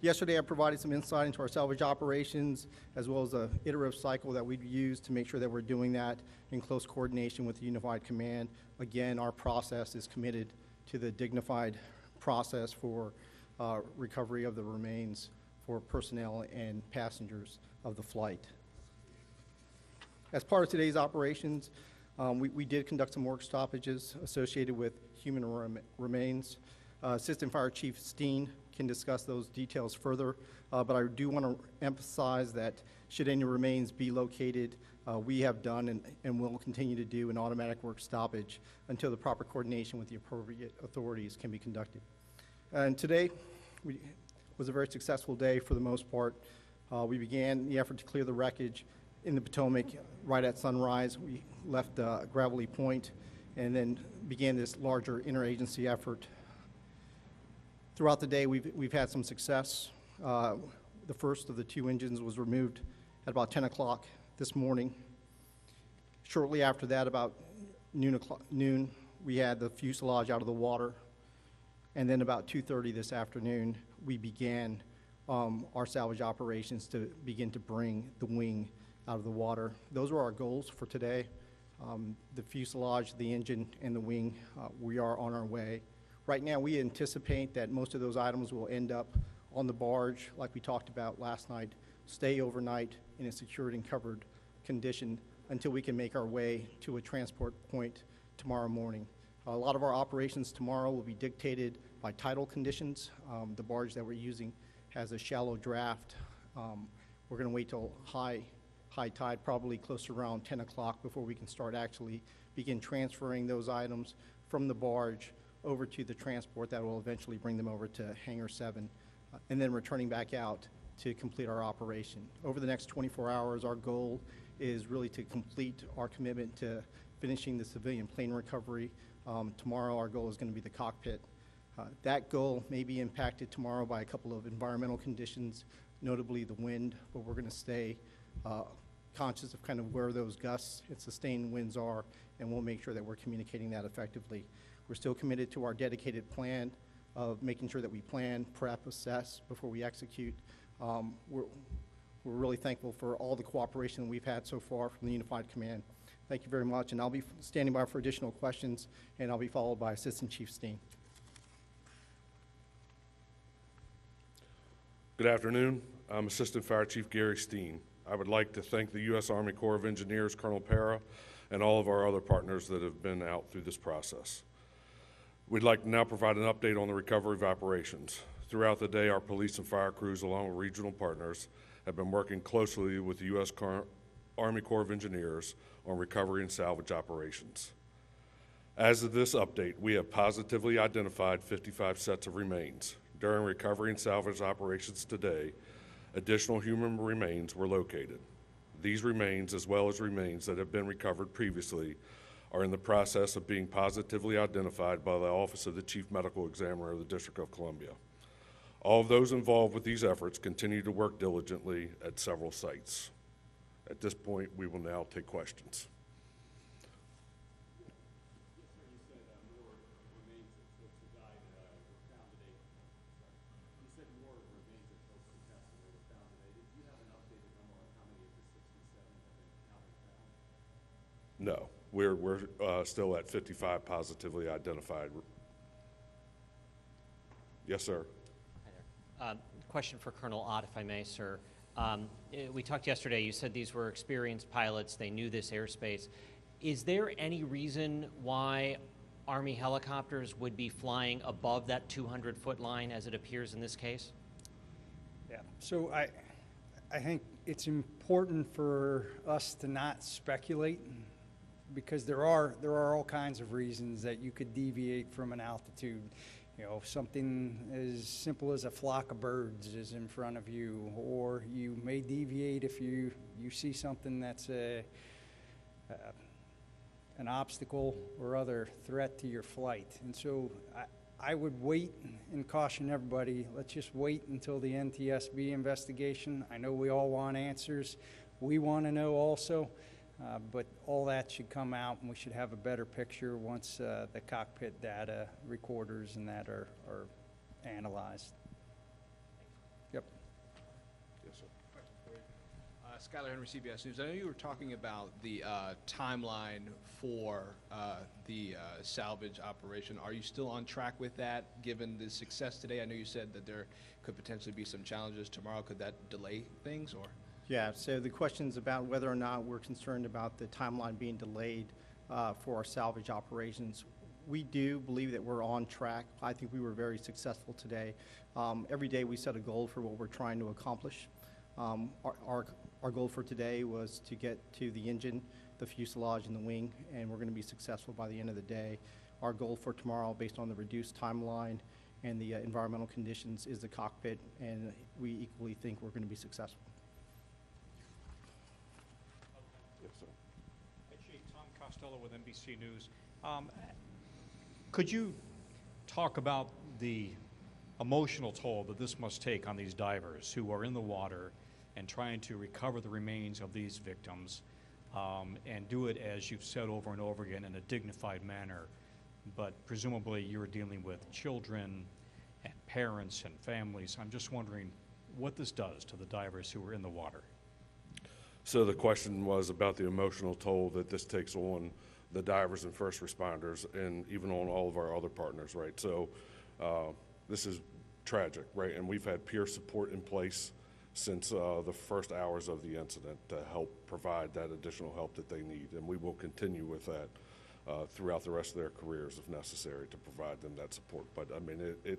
Yesterday, I provided some insight into our salvage operations, as well as an iterative cycle that we've used to make sure that we're doing that in close coordination with the Unified Command. Again, our process is committed to the dignified process for recovery of the remains for personnel and passengers of the flight. As part of today's operations, we did conduct some work stoppages associated with human remains. Assistant Fire Chief Steen can discuss those details further, but I do want to emphasize that should any remains be located, we have done and will continue to do an automatic work stoppage until the proper coordination with the appropriate authorities can be conducted. And today was a very successful day for the most part. We began the effort to clear the wreckage in the Potomac right at sunrise. We left Gravelly Point and then began this larger interagency effort. Throughout the day, we've had some success. The first of the two engines was removed at about 10 o'clock this morning. Shortly after that, about noon, we had the fuselage out of the water. And then about 2:30 this afternoon, we began our salvage operations to begin to bring the wing out of the water. Those were our goals for today. The fuselage, the engine, and the wing, we are on our way. Right now, we anticipate that most of those items will end up on the barge, like we talked about last night, stay overnight in a secured and covered condition until we can make our way to a transport point tomorrow morning. A lot of our operations tomorrow will be dictated by tidal conditions. The barge that we're using has a shallow draft. We're going to wait till high tide, probably close to around 10 o'clock before we can start actually begin transferring those items from the barge over to the transport that will eventually bring them over to Hangar 7, and then returning back out to complete our operation. Over the next 24 hours, our goal is really to complete our commitment to finishing the civilian plane recovery. Tomorrow, our goal is going to be the cockpit. That goal may be impacted tomorrow by a couple of environmental conditions, notably the wind, but we're going to stay conscious of kind of where those gusts and sustained winds are, and we'll make sure that we're communicating that effectively. We're still committed to our dedicated plan of making sure that we plan, prep, assess before we execute. We're really thankful for all the cooperation we've had so far from the Unified Command. Thank you very much, and I'll be standing by for additional questions, and I'll be followed by Assistant Chief Steen. Good afternoon. I'm Assistant Fire Chief Gary Steen. I would like to thank the U.S. Army Corps of Engineers, Colonel Para, and all of our other partners that have been out through this process. We'd like to now provide an update on the recovery of operations. Throughout the day, our police and fire crews, along with regional partners, have been working closely with the U.S. Army Corps of Engineers on recovery and salvage operations. As of this update, we have positively identified 55 sets of remains. During recovery and salvage operations today, additional human remains were located. These remains, as well as remains that have been recovered previously, are in the process of being positively identified by the Office of the Chief Medical Examiner of the District of Columbia. All of those involved with these efforts continue to work diligently at several sites. At this point, we will now take questions. No, we're still at 55 positively identified. Yes, sir. Hi there. Question for Colonel Ott, if I may, sir. We talked yesterday, you said these were experienced pilots, they knew this airspace. Is there any reason why Army helicopters would be flying above that 200-foot line as it appears in this case? Yeah, so I think it's important for us to not speculate, because there are all kinds of reasons that you could deviate from an altitude. You know, something as simple as a flock of birds is in front of you, or you may deviate if you see something that's an obstacle or other threat to your flight. And so I would wait and caution everybody, let's just wait until the NTSB investigation. I know we all want answers. We want to know also. But all that should come out, and we should have a better picture once the cockpit data recorders and that are analyzed. Yep. Skylar Henry, CBS News. I know you were talking about the timeline for the salvage operation. Are you still on track with that, given the success today? I know you said that there could potentially be some challenges tomorrow. Could that delay things, or? Yeah, so the question's about whether or not we're concerned about the timeline being delayed for our salvage operations. We do believe that we're on track. I think we were very successful today. Every day we set a goal for what we're trying to accomplish. Our goal for today was to get to the engine, the fuselage, and the wing, and we're going to be successful by the end of the day. Our goal for tomorrow, based on the reduced timeline and the environmental conditions, is the cockpit, and we equally think we're going to be successful. Yes, sir. Chief Tom Costello with NBC News. Could you talk about the emotional toll that this must take on these divers who are in the water and trying to recover the remains of these victims, and do it, as you've said over and over again, in a dignified manner? But presumably you're dealing with children and parents and families. I'm just wondering what this does to the divers who are in the water. So the question was about the emotional toll that this takes on the divers and first responders, and even on all of our other partners, right? So this is tragic, right? And we've had peer support in place since the first hours of the incident to help provide that additional help that they need. And we will continue with that throughout the rest of their careers if necessary to provide them that support. But I mean, it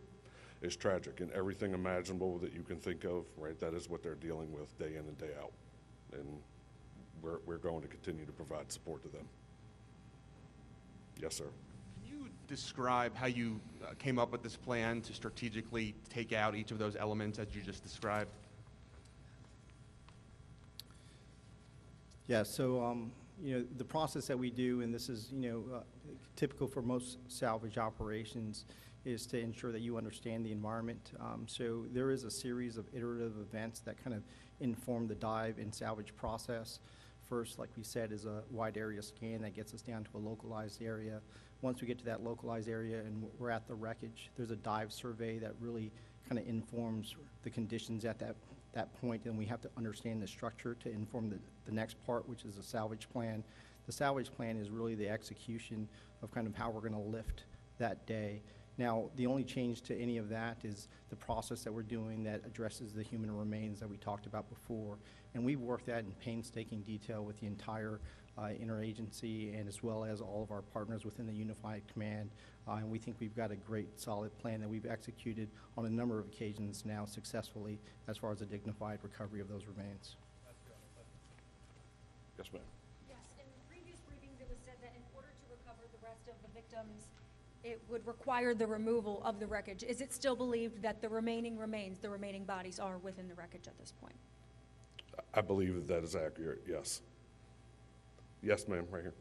is tragic, and everything imaginable that you can think of, right? That is what they're dealing with day in and day out. And we're going to continue to provide support to them. Yes, sir. Can you describe how you came up with this plan to strategically take out each of those elements as you just described? Yeah, so the process that we do, and this is typical for most salvage operations, is to ensure that you understand the environment. So there is a series of iterative events that kind of inform the dive and salvage process. First, like we said, is a wide area scan that gets us down to a localized area. Once we get to that localized area and we're at the wreckage, there's a dive survey that really kind of informs the conditions at that point, and we have to understand the structure to inform the next part, which is the salvage plan. The salvage plan is really the execution of kind of how we're going to lift that day. Now, the only change to any of that is the process that we're doing that addresses the human remains that we talked about before. And we've worked that in painstaking detail with the entire interagency, and as well as all of our partners within the Unified Command. And we think we've got a great, solid plan that we've executed on a number of occasions now successfully as far as a dignified recovery of those remains. Yes, ma'am. Yes, in previous briefings it was said that in order to recover the rest of the victims, it would require the removal of the wreckage. Is it still believed that the remaining remains, the remaining bodies, are within the wreckage at this point? I believe that is accurate, yes. Yes, ma'am, right here.